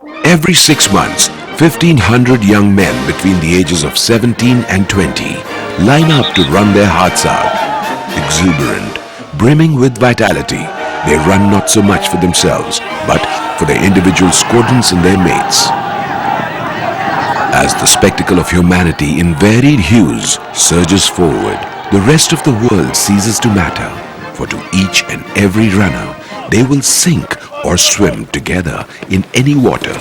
Every 6 months, 1,500 young men between the ages of 17 and 20 line up to run their hearts out. Exuberant, brimming with vitality, they run not so much for themselves, but for their individual squadrons and their mates. As the spectacle of humanity in varied hues surges forward, the rest of the world ceases to matter, for to each and every runner, they will sink or swim together in any water.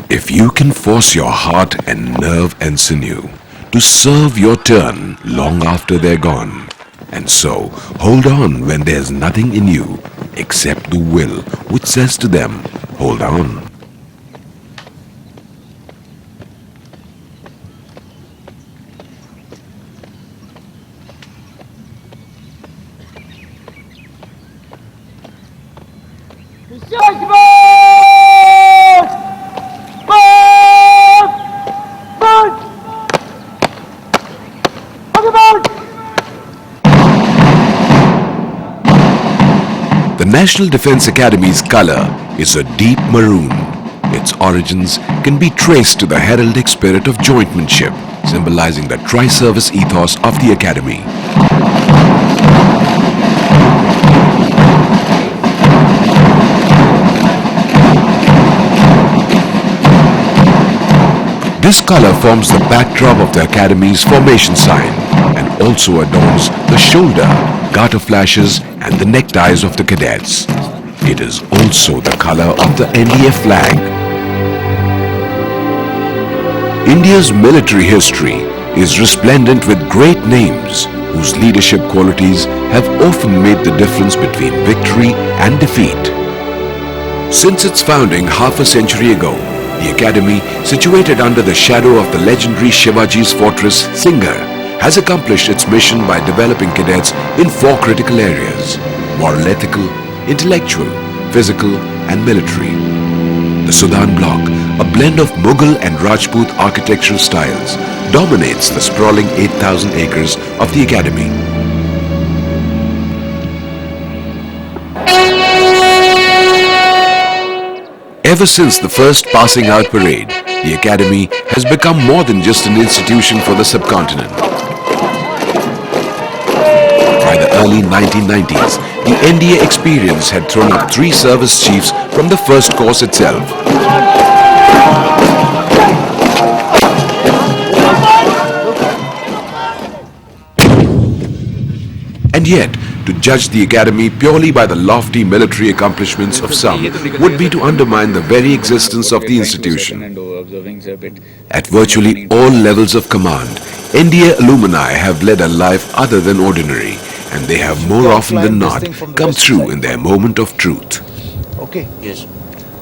If you can force your heart and nerve and sinew to serve your turn long after they're gone, and so hold on when there's nothing in you except the will which says to them, hold on. The National Defence Academy's colour is a deep maroon. Its origins can be traced to the heraldic spirit of jointmanship, symbolizing the tri-service ethos of the Academy. This colour forms the backdrop of the Academy's formation sign and also adorns the shoulder, garter flashes and the neckties of the cadets. It is also the colour of the NDA flag. India's military history is resplendent with great names whose leadership qualities have often made the difference between victory and defeat. Since its founding half a century ago, the Academy, situated under the shadow of the legendary Shivaji's fortress, Singhar, has accomplished its mission by developing cadets in 4 critical areas: moral ethical, intellectual, physical and military. The Sudan block, a blend of Mughal and Rajput architectural styles, dominates the sprawling 8,000 acres of the Academy. Ever since the first passing out parade, the Academy has become more than just an institution for the subcontinent. By the early 1990s, the NDA experience had thrown up 3 service chiefs from the first course itself. And yet, to judge the Academy purely by the lofty military accomplishments of some would be to undermine the very existence of the institution. At virtually all levels of command, NDA alumni have led a life other than ordinary, and they have more often than not come through in their moment of truth. Okay, yes.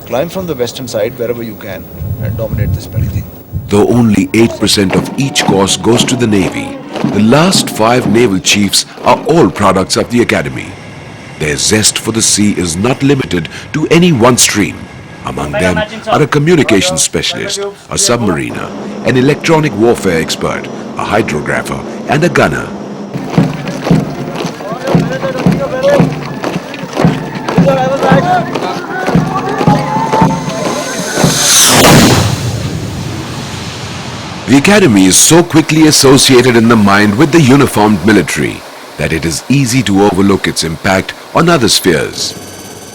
Climb from the western side wherever you can and dominate this very thing. Though only 8% of each course goes to the Navy, the last 5 naval chiefs are all products of the Academy. Their zest for the sea is not limited to any one stream. Among them are a communications specialist, a submariner, an electronic warfare expert, a hydrographer and a gunner. The Academy is so quickly associated in the mind with the uniformed military that it is easy to overlook its impact on other spheres.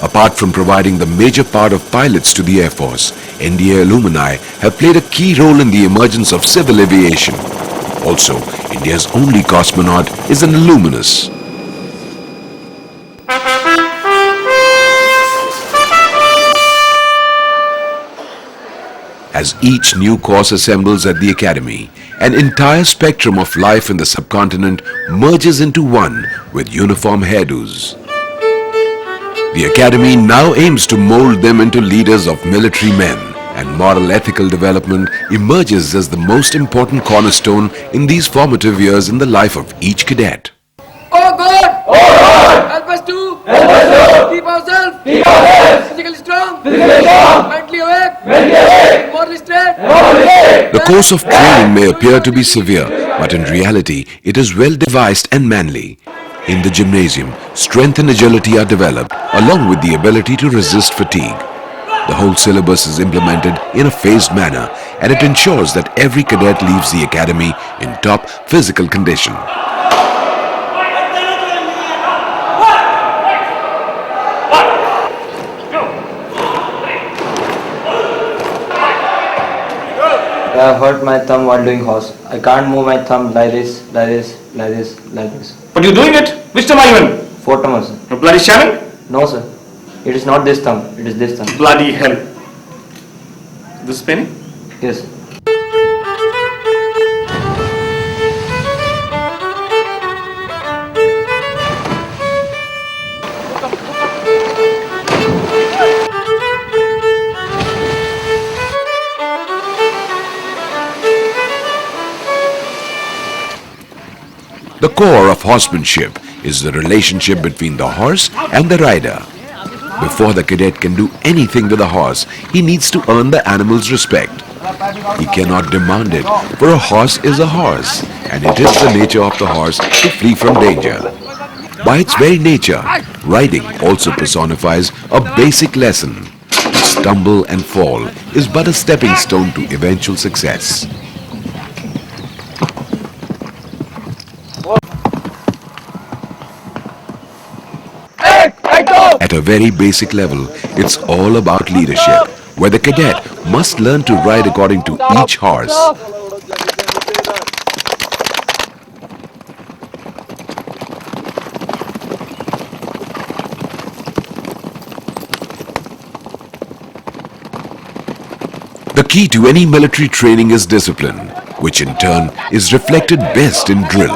Apart from providing the major part of pilots to the Air Force, NDA alumni have played a key role in the emergence of civil aviation. Also, India's only cosmonaut is an alumnus. As each new course assembles at the Academy, an entire spectrum of life in the subcontinent merges into one with uniform hairdos. The Academy now aims to mold them into leaders of military men, and moral ethical development emerges as the most important cornerstone in these formative years in the life of each cadet. Oh God! Oh God! Help us to keep ourselves physically strong, mentally awake, morally straight. The course of training may appear to be severe, but in reality it is well devised and manly. In the gymnasium, strength and agility are developed along with the ability to resist fatigue. The whole syllabus is implemented in a phased manner and it ensures that every cadet leaves the academy in top physical condition. I hurt my thumb while doing horse. I can't move my thumb like this, like this, like this, like this. But you're doing it? Which thumb are you in? Four thumbs, sir. You're bloody shamming? No, sir. It is not this thumb. It is this thumb. Bloody hell. This is paining? Yes, sir. The core of horsemanship is the relationship between the horse and the rider. Before the cadet can do anything with a horse, he needs to earn the animal's respect. He cannot demand it, for a horse is a horse, and it is the nature of the horse to flee from danger. By its very nature, riding also personifies a basic lesson. To stumble and fall is but a stepping stone to eventual success. At a very basic level, it's all about leadership, where the cadet must learn to ride according to each horse. The key to any military training is discipline, which in turn is reflected best in drill.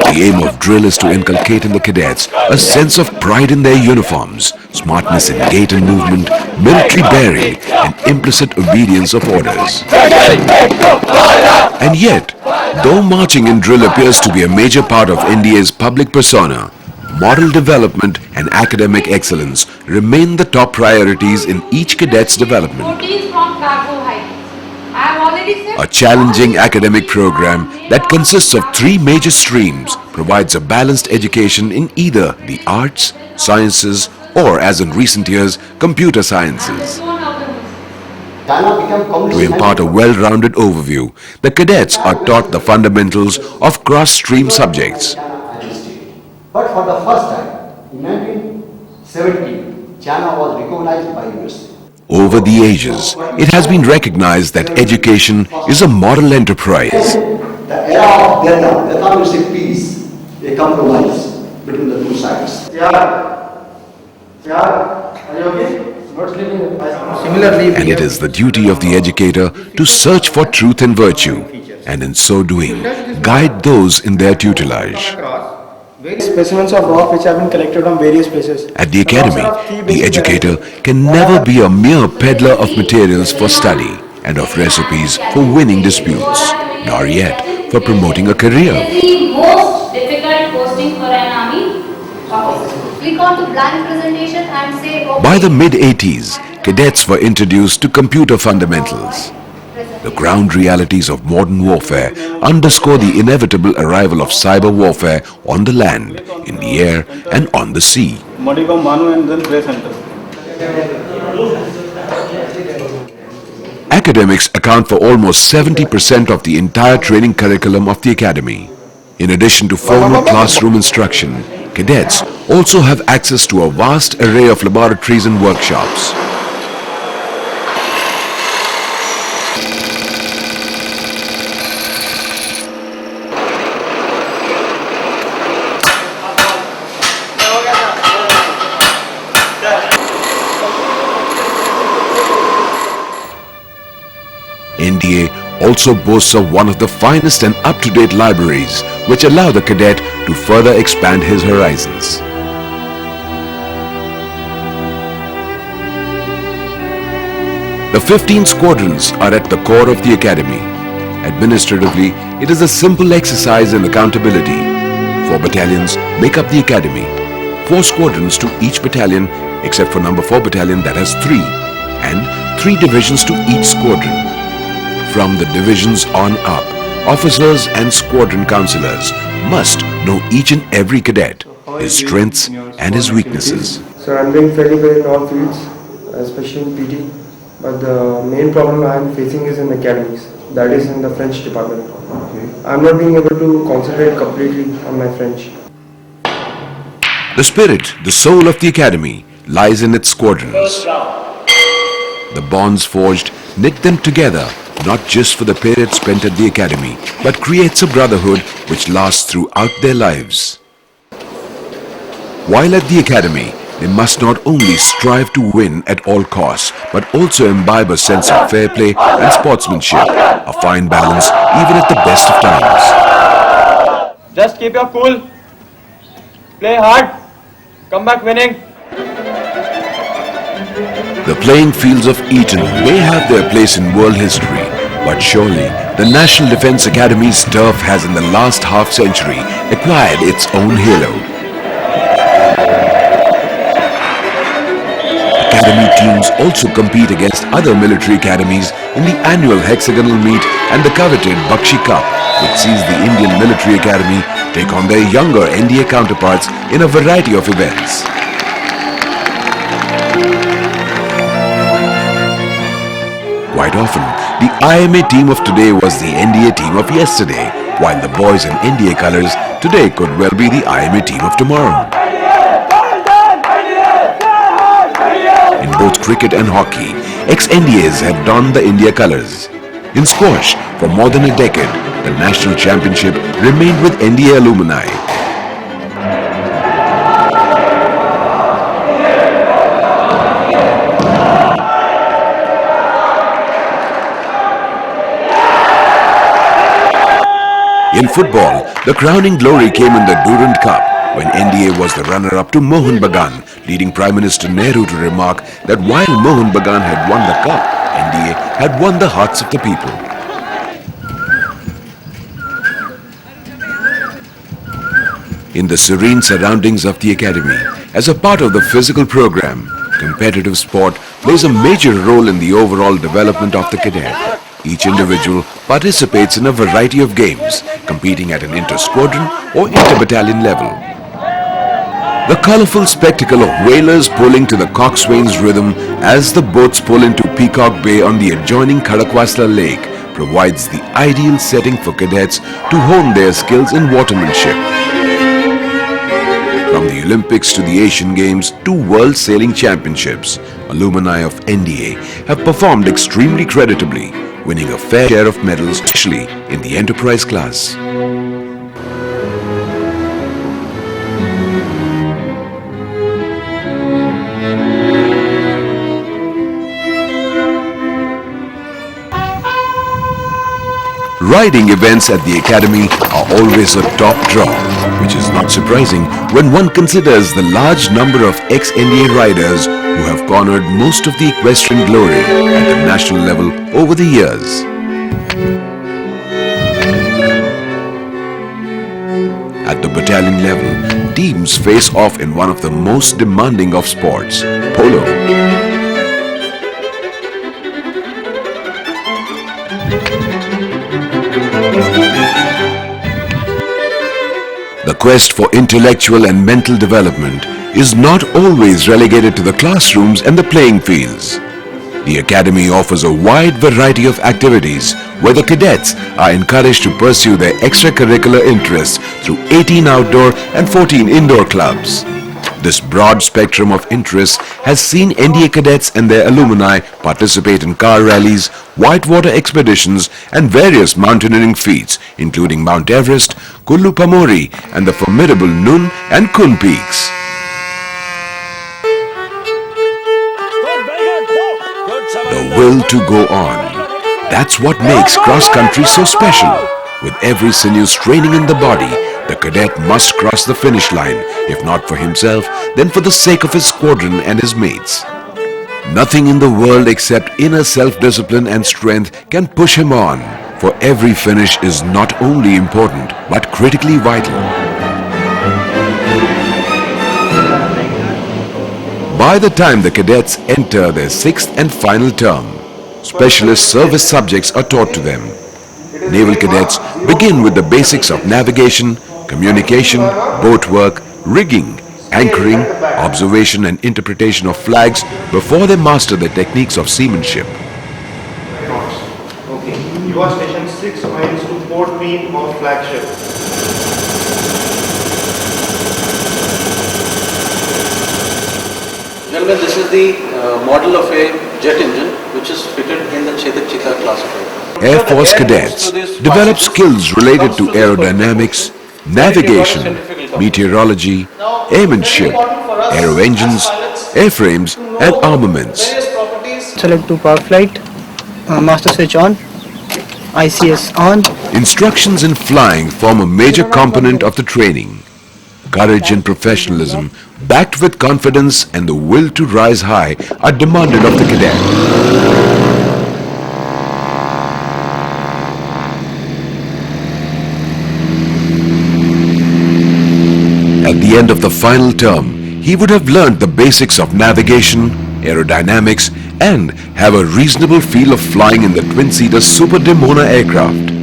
The aim of drill is to inculcate in the cadets a sense of pride in their uniforms, smartness in gait and movement, military bearing, and implicit obedience of orders. And yet, though marching in drill appears to be a major part of NDA's public persona, moral development and academic excellence remain the top priorities in each cadet's development. A challenging academic program that consists of three major streams provides a balanced education in either the arts, sciences, or as in recent years, computer sciences. To impart a well-rounded overview, the cadets are taught the fundamentals of cross-stream subjects. But for the first time, in 1970, China was recognized by US. Over the ages, it has been recognized that education is a model enterprise. The era of Delta means a peace, a compromise between the two sides. And it is the duty of the educator to search for truth and virtue, and in so doing, guide those in their tutelage. Specimens of rock which have been collected from various places. At the academy, the educator can never be a mere peddler of materials for study and of recipes for winning disputes, nor yet for promoting a career. The most difficult posting for an army officer. Click on the blank presentation and say okay. By the mid-80s, cadets were introduced to computer fundamentals. The ground realities of modern warfare underscore the inevitable arrival of cyber warfare on the land, in the air, and on the sea. Modicum Manu and then Play Center. Academics account for almost 70% of the entire training curriculum of the academy. In addition to formal classroom instruction, cadets also have access to a vast array of laboratories and workshops. NDA also boasts of one of the finest and up-to-date libraries, which allow the cadet to further expand his horizons. The 15 squadrons are at the core of the academy. Administratively, it is a simple exercise in accountability. 4 battalions make up the academy. 4 squadrons to each battalion except for number 4 battalion that has 3, and 3 divisions to each squadron. From the divisions on up, officers and squadron councillors must know each and every cadet, his strengths and his weaknesses. So I'm doing fairly well in all fields, especially in PT. But the main problem I'm facing is in academics, that is in the French department. I'm not being able to concentrate completely on my French. The spirit, the soul of the academy lies in its squadrons. The bonds forged knit them together not just for the period spent at the academy, but creates a brotherhood which lasts throughout their lives. While at the academy, they must not only strive to win at all costs, but also imbibe a sense of fair play and sportsmanship, a fine balance even at the best of times. Just keep your cool, play hard, come back winning. The playing fields of Eton may have their place in world history, but surely the National Defence Academy's turf has in the last half-century acquired its own halo. Academy teams also compete against other military academies in the annual hexagonal meet and the coveted Bakshi Cup, which sees the Indian Military Academy take on their younger NDA counterparts in a variety of events. Quite often, the IMA team of today was the NDA team of yesterday, while the boys in NDA colours today could well be the IMA team of tomorrow. In both cricket and hockey, ex-NDAs have donned the India colours. In squash, for more than a decade, the national championship remained with NDA alumni. In football, the crowning glory came in the Durand Cup, when NDA was the runner-up to Mohan Bagan, leading Prime Minister Nehru to remark that while Mohan Bagan had won the cup, NDA had won the hearts of the people. In the serene surroundings of the academy, as a part of the physical program, competitive sport plays a major role in the overall development of the cadet. Each individual participates in a variety of games, competing at an inter-squadron or inter-battalion level. The colourful spectacle of whalers pulling to the coxswain's rhythm as the boats pull into Peacock Bay on the adjoining Khadakwasla lake provides the ideal setting for cadets to hone their skills in watermanship. From the Olympics to the Asian Games to World Sailing Championships, alumni of NDA have performed extremely creditably, winning a fair share of medals, especially in the enterprise class. Riding events at the academy are always a top draw, which is not surprising when one considers the large number of ex-NDA riders who have garnered most of the equestrian glory at the national level over the years. At the battalion level, teams face off in one of the most demanding of sports, polo. The quest for intellectual and mental development is not always relegated to the classrooms and the playing fields. The academy offers a wide variety of activities where the cadets are encouraged to pursue their extracurricular interests through 18 outdoor and 14 indoor clubs. This broad spectrum of interests has seen NDA cadets and their alumni participate in car rallies, whitewater expeditions and various mountaineering feats including Mount Everest, Kullu Pamori and the formidable Nun and Kun peaks. The will to go on. That's what makes cross-country so special. With every sinew straining in the body, the cadet must cross the finish line, if not for himself, then for the sake of his squadron and his mates. Nothing in the world except inner self-discipline and strength can push him on, for every finish is not only important, but critically vital. By the time the cadets enter their 6th and final term, specialist service subjects are taught to them. Naval cadets begin with the basics of navigation, communication, boat work, rigging, anchoring, observation and interpretation of flags before they master the techniques of seamanship. You are stationed 6 miles to port beam of flagship. Gentlemen, this is the model of a jet engine which is fitted in the Chetak Chita classifier. Air Force cadets develop skills related to aerodynamics, navigation, meteorology, airmanship, aero engines, airframes and armaments. Select to power flight, master switch on, ICS on. Instructions in flying form a major component of the training. Courage and professionalism, backed with confidence and the will to rise high, are demanded of the cadet. At the end of the final term, he would have learned the basics of navigation, aerodynamics, and have a reasonable feel of flying in the twin-seater Super Demona aircraft.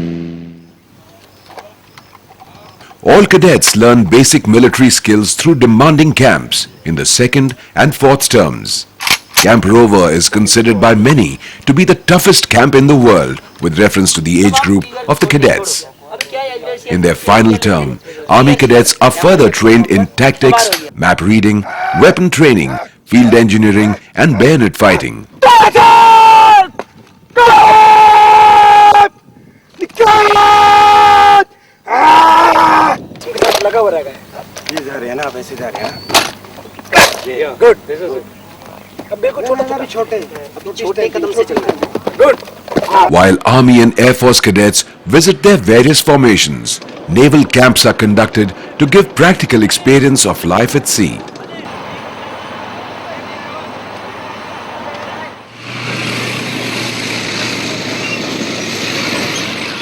All cadets learn basic military skills through demanding camps in the 2nd and 4th terms. Camp Rover is considered by many to be the toughest camp in the world with reference to the age group of the cadets. In their final term, Army cadets are further trained in tactics, map reading, weapon training, field engineering and bayonet fighting. Good. This is it. Good. While Army and Air Force cadets visit their various formations, naval camps are conducted to give practical experience of life at sea.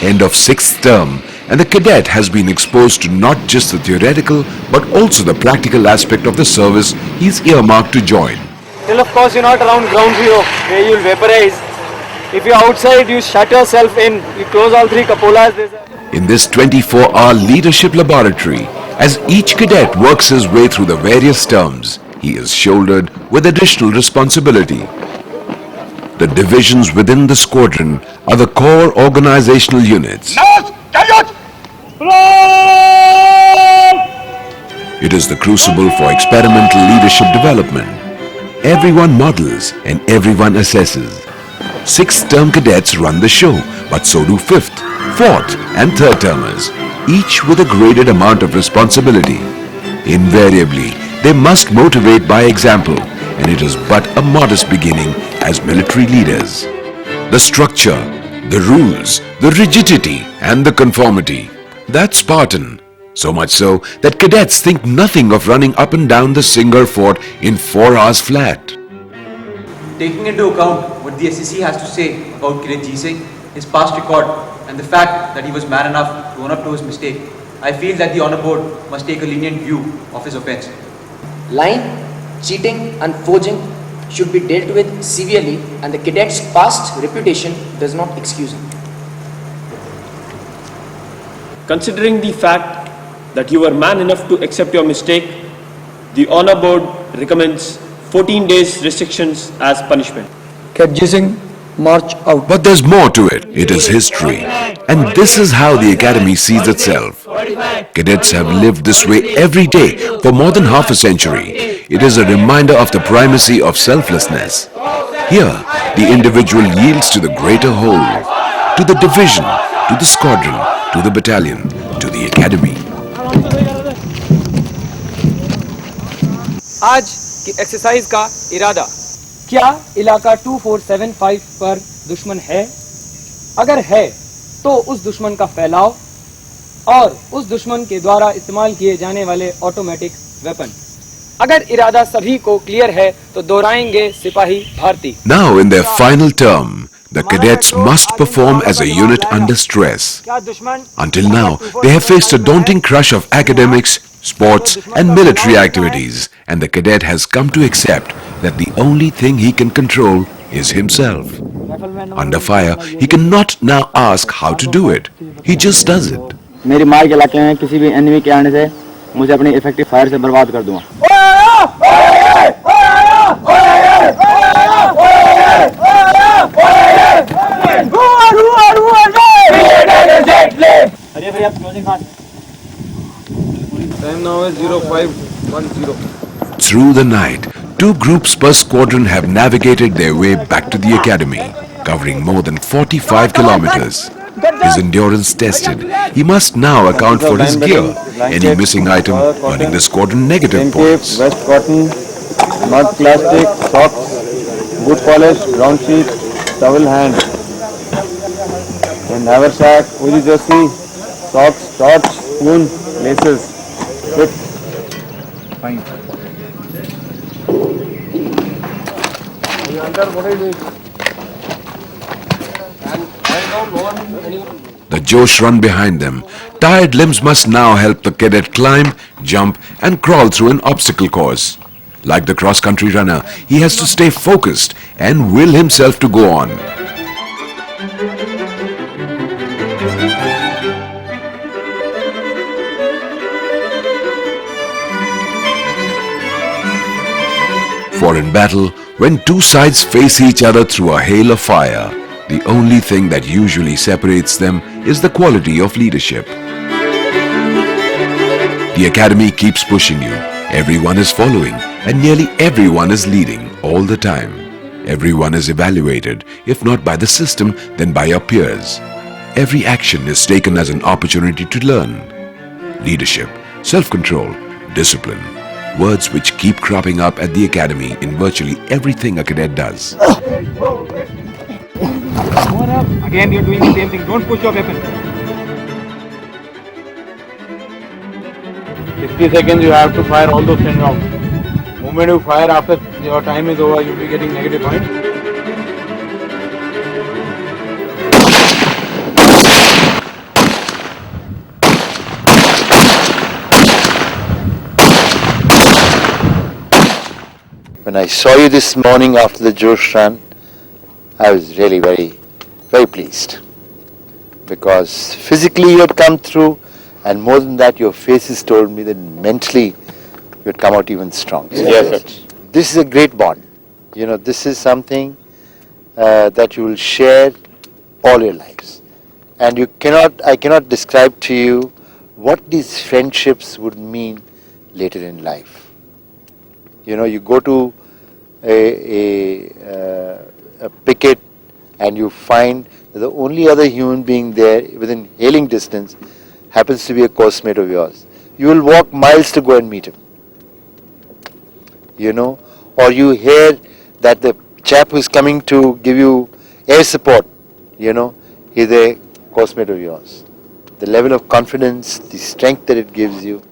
End of 6th term, and the cadet has been exposed to not just the theoretical but also the practical aspect of the service he is earmarked to join. Till of course you're not around ground zero where you'll vaporize. If you're outside, you shut yourself in, you close all 3 cupolas. In this 24-hour leadership laboratory, as each cadet works his way through the various terms, he is shouldered with additional responsibility. The divisions within the squadron are the core organizational units. It is the crucible for experimental leadership development. Everyone models and everyone assesses. 6th term cadets run the show, but so do 5th, 4th and 3rd termers, each with a graded amount of responsibility. Invariably, they must motivate by example, and it is but a modest beginning as military leaders. The structure, the rules, the rigidity and the conformity, that's Spartan. So much so that cadets think nothing of running up and down the Singer Fort in 4 hours flat. Taking into account what the SEC has to say about Cadet G Singh, his past record and the fact that he was man enough to own up to his mistake, I feel that the Honour Board must take a lenient view of his offence. Lying, cheating and forging should be dealt with severely, and the cadet's past reputation does not excuse him. Considering the fact that you were man enough to accept your mistake, the Honour Board recommends 14 days restrictions as punishment. Cadet march out. But there's more to it. It is history. And this is how the academy sees itself. Cadets have lived this way every day for more than half a century. It is a reminder of the primacy of selflessness. Here, the individual yields to the greater whole, to the division, to the squadron, to the battalion, to the academy. आज की exercise का इरादा, क्या इलाका 2475 पर दुश्मन है? अगर है तो उस दुश्मन का फैलाव और उस दुश्मन के द्वारा इस्तेमाल किए जाने वाले ऑटोमेटिक वेपन. अगर इरादा सभी को क्लियर है तो दोहराएंगे सिपाही Bharti. Now in their final term, the cadets must perform as a unit under stress. Until now, they have faced a daunting crush of academics, sports and military activities, and the cadet has come to accept that the only thing he can control is himself. Under fire, he cannot now ask how to do it. He just does it. मेरी मार के इलाके में किसी भी enemy के आने से मुझे अपनी इफेक्टिव फायर से बर्बाद कर दूंगा। Time now is 0510. Through the night, 2 groups per squadron have navigated their way back to the academy, covering more than 45 kilometers. His endurance tested, he must now account for his gear. Any missing item earning the squadron negative points. Vest cotton, mud plastic, socks, boot polish, ground sheet, towel hand, and haversack, Uzi jersey, socks, torch, spoon, laces. Fit. Fine. The Josh run behind them. Tired limbs must now help the cadet climb, jump and crawl through an obstacle course. Like the cross-country runner, he has to stay focused and will himself to go on. For in battle, when 2 sides face each other through a hail of fire, the only thing that usually separates them is the quality of leadership. The academy keeps pushing you. Everyone is following and nearly everyone is leading all the time. Everyone is evaluated, if not by the system, then by your peers. Every action is taken as an opportunity to learn. Leadership, self-control, discipline. Words which keep cropping up at the academy in virtually everything a cadet does. Again, you're doing the same thing. Don't push your weapon. 60 seconds you have to fire all those 10 rounds. Moment you fire after your time is over, you'll be getting negative points. When I saw you this morning after the Josh run, I was really very pleased. Because physically you had come through, and more than that, your faces told me that mentally you had come out even strong. Yes, sir. This is a great bond. You know, this is something that you will share all your lives. And I cannot describe to you what these friendships would mean later in life. You know, you go to a picket and you find that the only other human being there within hailing distance happens to be a course mate of yours. You will walk miles to go and meet him. You know, or you hear that the chap who's coming to give you air support, you know, is a course mate of yours. The level of confidence, the strength that it gives you.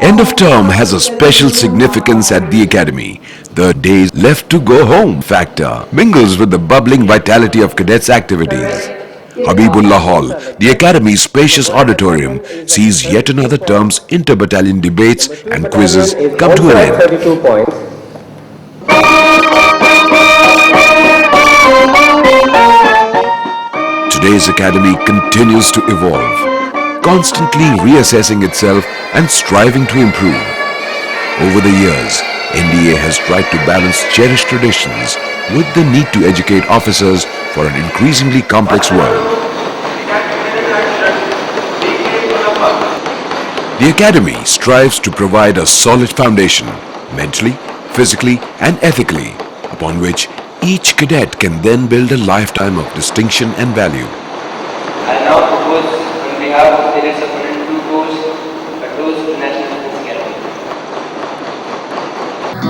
End of term has a special significance at the academy. The days left to go home factor mingles with the bubbling vitality of cadets' activities. Habibullah Hall, the academy's spacious auditorium, sees yet another term's inter-battalion debates and quizzes come to an end. 32 points. Today's academy continues to evolve, constantly reassessing itself and striving to improve. Over the years, NDA has tried to balance cherished traditions with the need to educate officers for an increasingly complex world. The academy strives to provide a solid foundation, mentally, physically and ethically, upon which each cadet can then build a lifetime of distinction and value. I now propose on behalf of the cadets of 102 course a toast to National Sports Academy.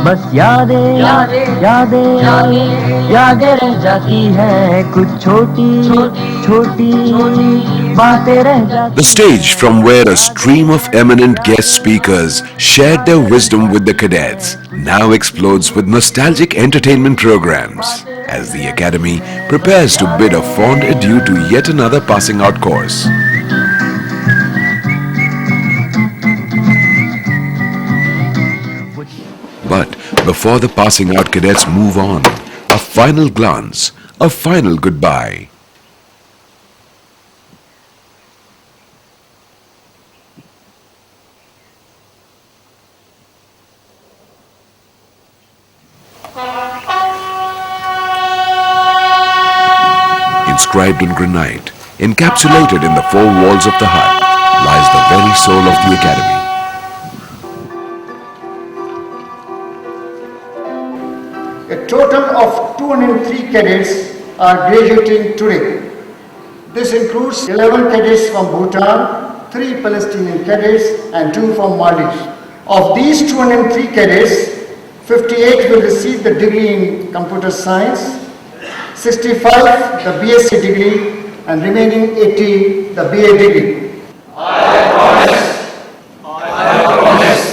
बस यादें यादें यादें यादें रह जाती है कुछ छोटी छोटी बातें रह जाती. The stage from where a stream of eminent guest speakers shared their wisdom with the cadets now explodes with nostalgic entertainment programs as the Academy prepares to bid a fond adieu to yet another passing out course. But before the passing out cadets move on, a final glance, a final goodbye. Inscribed in granite, encapsulated in the four walls of the hut, lies the very soul of the Academy. A total of 203 cadets are graduating today. This includes 11 cadets from Bhutan, 3 Palestinian cadets and 2 from Maldives. Of these 203 cadets, 58 will receive the degree in computer science, 65 the BSc degree and remaining 80 the BA degree. I promise.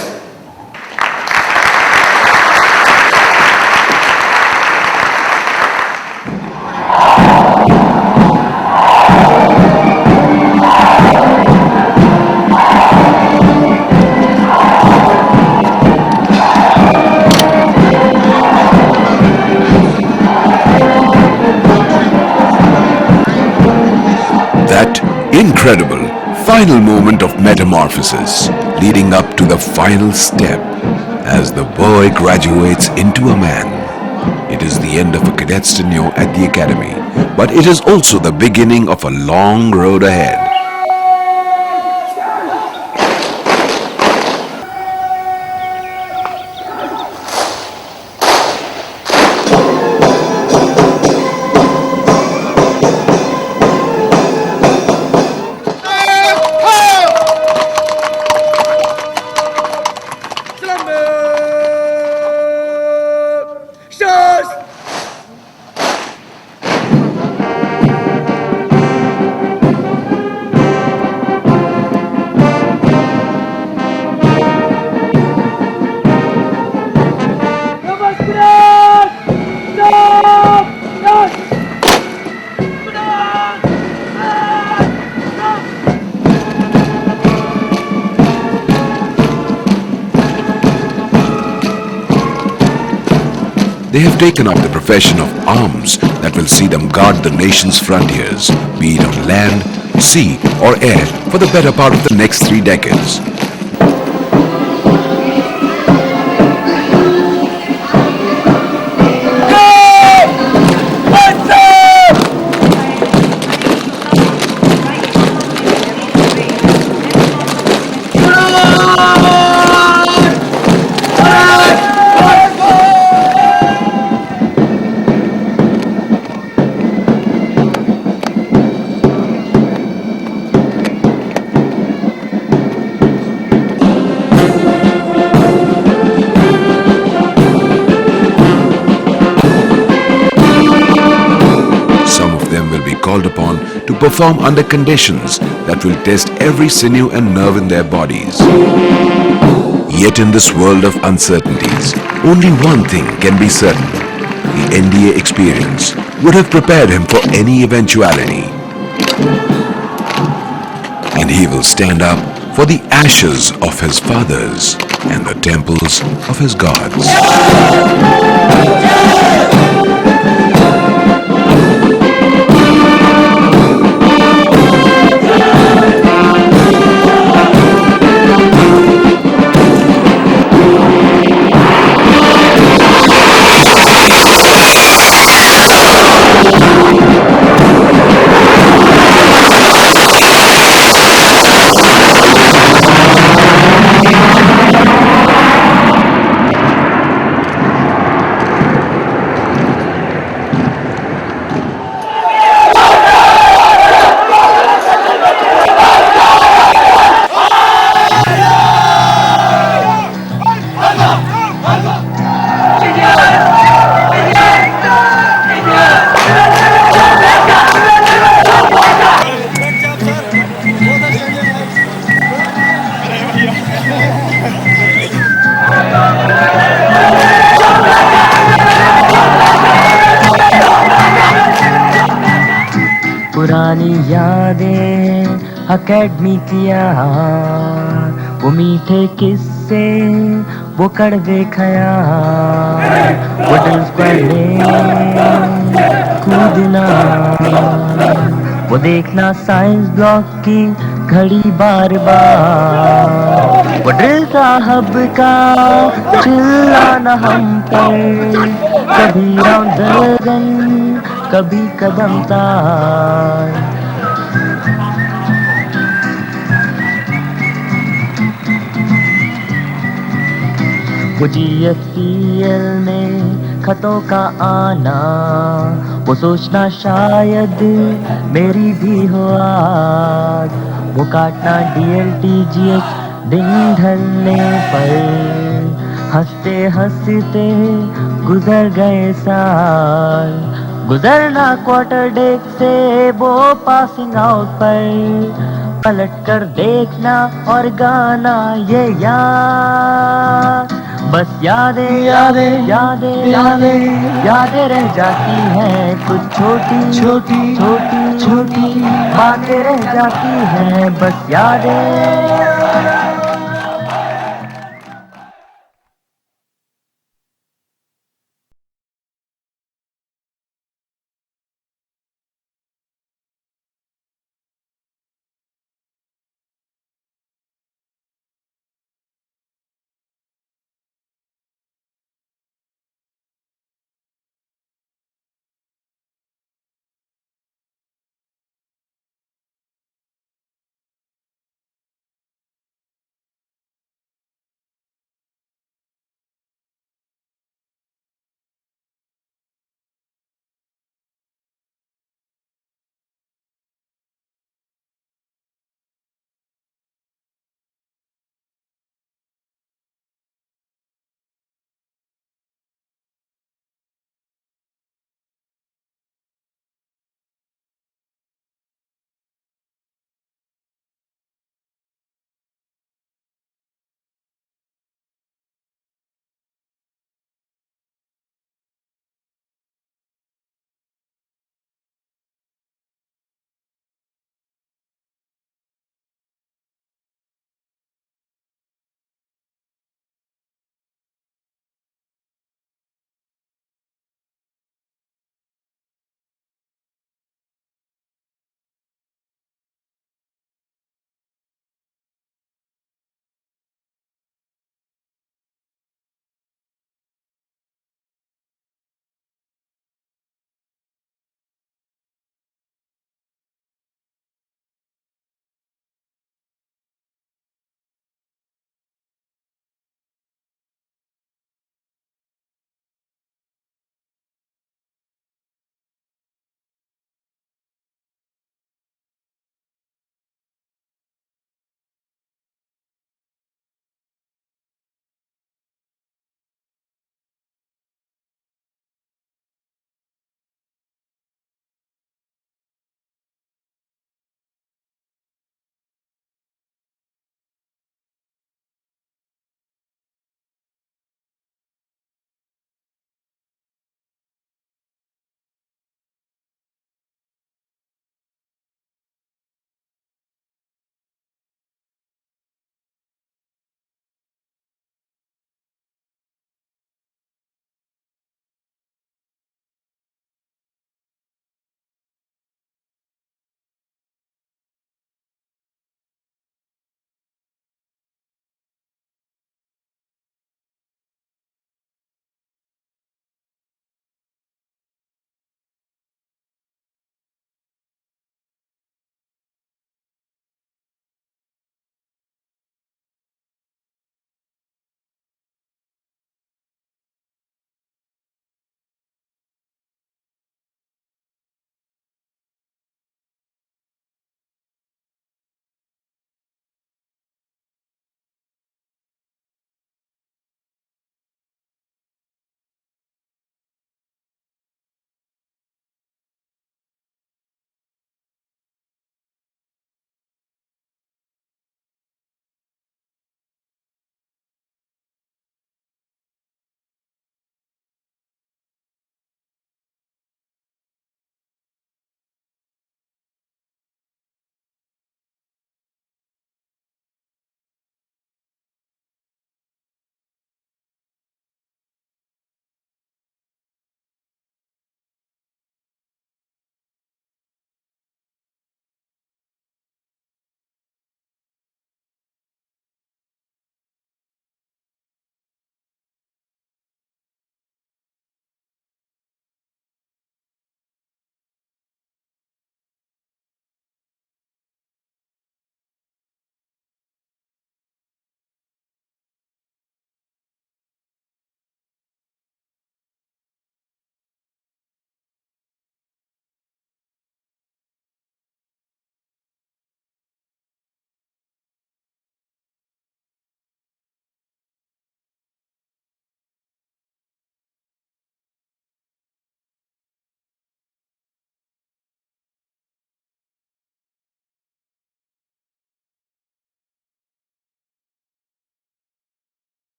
Incredible final moment of metamorphosis leading up to the final step as the boy graduates into a man. It is the end of a cadet's tenure at the Academy, but it is also the beginning of a long road ahead. They have taken up the profession of arms that will see them guard the nation's frontiers, be it on land, sea or air, for the better part of the next 3 decades. Called upon to perform under conditions that will test every sinew and nerve in their bodies. Yet in this world of uncertainties, only one thing can be certain. The NDA experience would have prepared him for any eventuality. And he will stand up for the ashes of his fathers and the temples of his gods. पुरानी यादें academy की यार, वो मीठे किस्से वो कड़वे ख्याल, वो ड्रिल्स पढ़ने कूदना, वो देखना साइंस ब्लॉक की घड़ी बार बार, वो ड्रिल साहब का चिल्लाना हम पर, कभी राउंड दर्जन कभी कदम तार। वो GSTL में खतों का आना, वो सोचना शायद मेरी भी हो आज, वो काटना DLTGH दिन ढलने पर, हंसते हंसते गुजर गए साल, गुजरना क्वार्टर डेक से वो पासिंग आउट पर, पलट कर देखना और गाना ये यार, बस यादें यादें यादें यादें यादें रह जाती हैं, कुछ छोटी छोटी छोटी छोटी बातें रह जाती हैं, बस यादें